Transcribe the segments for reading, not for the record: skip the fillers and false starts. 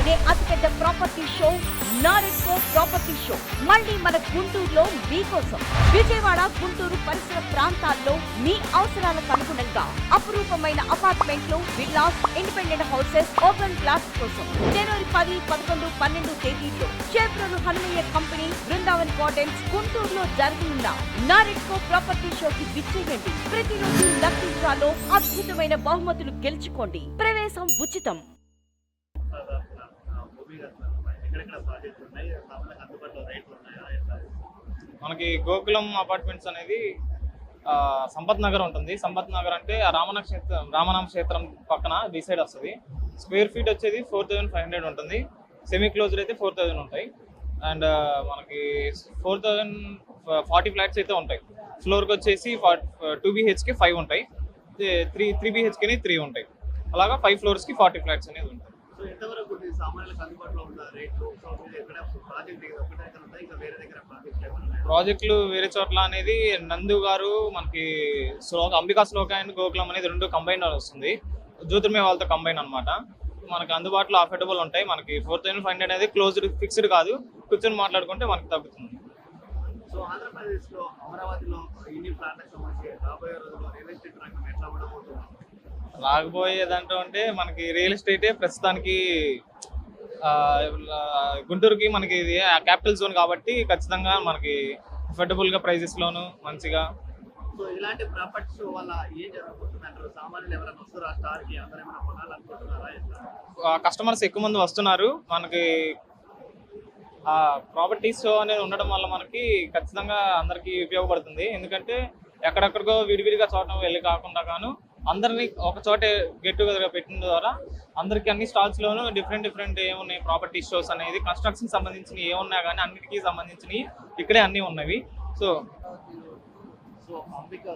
దేశంలోనే అతిపెద్ద property show NAREDCO property show మళ్ళీ మన గుంటూరులో మీకోసం. విజయవాడ, గుంటూరు పరిసర ప్రాంతాల్లో మీ అవసరాలకు అనుగుణంగా అపురూపమైన అపార్ట్మెంట్లు, villas, independent houses, open plots కోసం జనవరి 10, 11, 12 తేదీల్లో చేబ్రోలు హనుమయ్య కంపెనీ, బృందావన్ గార్డెన్స్, గుంటూరులో జరగనున్న నారెడ్కో ప్రాపర్టీ షోకి విచ్చేయండి. ప్రతిరోజు లక్కీ డ్రాలో అద్భుతమైన బహుమతులు గెలుచుకోండి. ప్రవేశం ఉచితం. మనకి గోకులం అపార్ట్మెంట్స్ అనేది సంపత్ నగర్ ఉంటుంది. సంపత్ నగర్ అంటే రామనామ క్షేత్రం పక్కన డిసైడ్ వస్తుంది. స్క్వేర్ ఫీట్ వచ్చేది 4500 ఉంటుంది. సెమీ క్లోజ్డ్ అయితే 4000 ఉంటాయి. అండ్ మనకి 4040 ఫ్లాట్స్ అయితే ఉంటాయి. ఫ్లోర్కి వచ్చేసి 2 BHK 5 ఉంటాయి, 3 BHK 3 ఉంటాయి. అలాగా 5 ఫ్లోర్స్కి 40 ఫ్లాట్స్ అనేది ఉంటాయి. ప్రాజెక్టులు వేరే చోట్ల అనేది నందు గారు మనకి అంబికా శ్లోక అండ్ గోకులం అనేది 2 కంబైన్ వస్తుంది. జ్యోతిర్మయ వాళ్ళతో కంబైన్ అనమాట. మనకి అందుబాటులో అఫోర్డబుల్ ఉంటాయి. మనకి 4500 అనేది క్లోజ్డ్, ఫిక్స్డ్ కాదు. కూర్చొని మాట్లాడుకుంటే మనకి తగ్గుతుంది. సో ఆంధ్రప్రదేశ్లో అమరావతిలో ఇన్ని ప్లాట్లకు సంబంధించి రాబోయే రోజుల్లో రియల్ ఎస్టేట్ రంగం ఎట్లా ఉండబోతుంది? రాకపోయేదంటూ అంటే మనకి రియల్ ఎస్టేటే ప్రస్తుతానికి గుంటూరుకి మనకి ఇది క్యాపిటల్ జోన్ కాబట్టి ఖచ్చితంగా మనకి అఫోర్డబుల్గా ప్రైజెస్లోను మంచిగా. సో ఇలాంటి ప్రాపర్టీస్ వల్ల ఏం జరగబోతుంది అంటారు? సామాన్యులు ఎవరైనా వస్తారా స్టార్కి? అందరూ ఏమైనా కొనాలనుకుంటున్నారా? కస్టమర్స్ ఎక్కువ మంది వస్తున్నారు. మనకి ప్రాపర్టీస్ షో అనేది ఉండడం వల్ల మనకి ఖచ్చితంగా అందరికీ ఉపయోగపడుతుంది. ఎందుకంటే ఎక్కడెక్కడికో విడివిడిగా చోట వెళ్ళి కాకుండా అందరినీ ఒక చోటే గెట్ టుగెదర్గా పెట్టిన ద్వారా అందరికీ అన్ని స్టాల్స్లోనూ డిఫరెంట్ ఏమున్నాయి ప్రాపర్టీ షోస్ అనేది, కన్స్ట్రక్షన్ సంబంధించినవి ఏమున్నా కానీ అన్నిటికీ సంబంధించినవి ఇక్కడే అన్నీ ఉన్నవి. సో అంబికా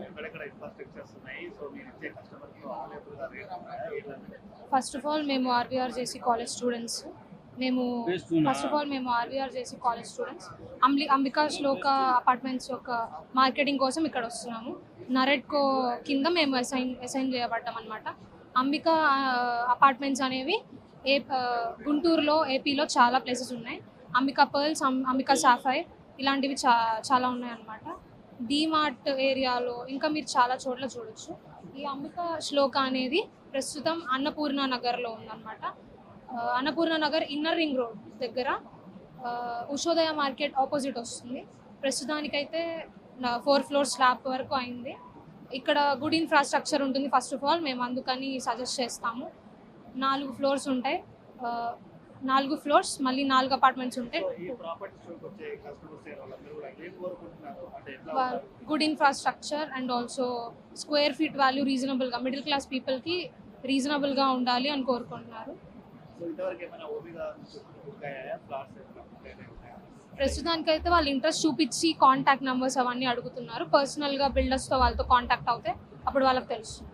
ఎక్కడెక్కడ ఇన్ఫ్రాస్ట్రక్చర్స్ ఉన్నాయి? సో మీరు ఇచ్చే కస్టమర్కి అవైలబుల్గా రేట్ ఉన్నాయా? ఫస్ట్ ఆఫ్ ఆల్ మేము ఆర్వీఆర్జేసీ కాలేజ్ స్టూడెంట్స్. అంబికా శ్లోక అపార్ట్మెంట్స్ యొక్క మార్కెటింగ్ కోసం ఇక్కడ వస్తున్నాము. నారెడ్కో కింద మేము అసైన్ చేయబడ్డాం అనమాట. అంబికా అపార్ట్మెంట్స్ అనేవి గుంటూరులో, ఏపీలో చాలా ప్లేసెస్ ఉన్నాయి. అంబికా పర్ల్స్, అంబికా సాఫైర్ ఇలాంటివి చాలా ఉన్నాయి అన్నమాట. డీమార్ట్ ఏరియాలో ఇంకా మీరు చాలా చోట్ల చూడొచ్చు. ఈ అంబికా శ్లోక అనేది ప్రస్తుతం అన్నపూర్ణ నగర్లో ఉందన్నమాట. Annapurna Nagar inner ring road దగ్గర ఉషోదయ మార్కెట్ ఆపోజిట్ వస్తుంది. ప్రస్తుతానికైతే 4 ఫ్లోర్స్ స్లాబ్ వరకు అయింది. ఇక్కడ గుడ్ ఇన్ఫ్రాస్ట్రక్చర్ ఉంటుంది. ఫస్ట్ ఆఫ్ ఆల్ మేము అందుకని సజెస్ట్ చేస్తాము. 4 ఫ్లోర్స్ ఉంటాయి. 4 ఫ్లోర్స్ మళ్ళీ 4 అపార్ట్మెంట్స్ ఉంటాయి. Good infrastructure and also square feet value రీజనబుల్గా, మిడిల్ క్లాస్ పీపుల్కి రీజనబుల్గా ఉండాలి అని కోరుకుంటున్నారు. ప్రస్తుతానికైతే వాళ్ళు ఇంట్రెస్ట్ చూపించి కాంటాక్ట్ నెంబర్స్ అవన్నీ అడుగుతున్నారు. పర్సనల్గా బిల్డర్స్తో వాళ్ళతో కాంటాక్ట్ అవుతే అప్పుడు వాళ్ళకి తెలుస్తుంది.